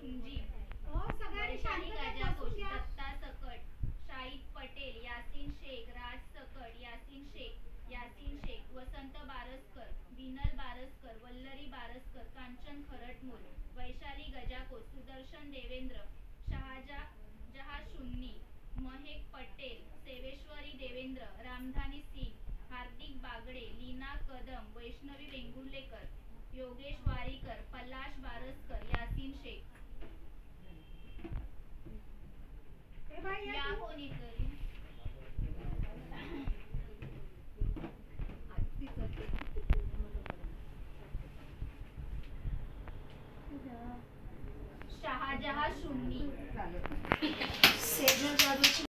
मुंजी, हो सगळ्यांनी वैशाली शांततेत गजा बसून घोष, घ्या. दत्ता सकट, शाहिद पटेल, यासीन शेख, राज सकट, यासीन शेख, वसंत बारसकर, विनल बारसकर, वल्लरी बारसकर, कांचन खरटमूल, वैशाली गजाकोस, सुदर्शन देवेंद्र, जहा शुन्नी, महेक पटेल, सेवेश्वरी देवेंद्र, रामधानी सिंग, हार्दिक बागडे, लीना कदम, वैष्णवी वेंगुर्लेकर, योगेश वारीकर, पलाश बारसकर, यासीन शेख. ए बाई या या तू. कोणीतरी. शहाजहा शुन्नी. सेजल जाधवची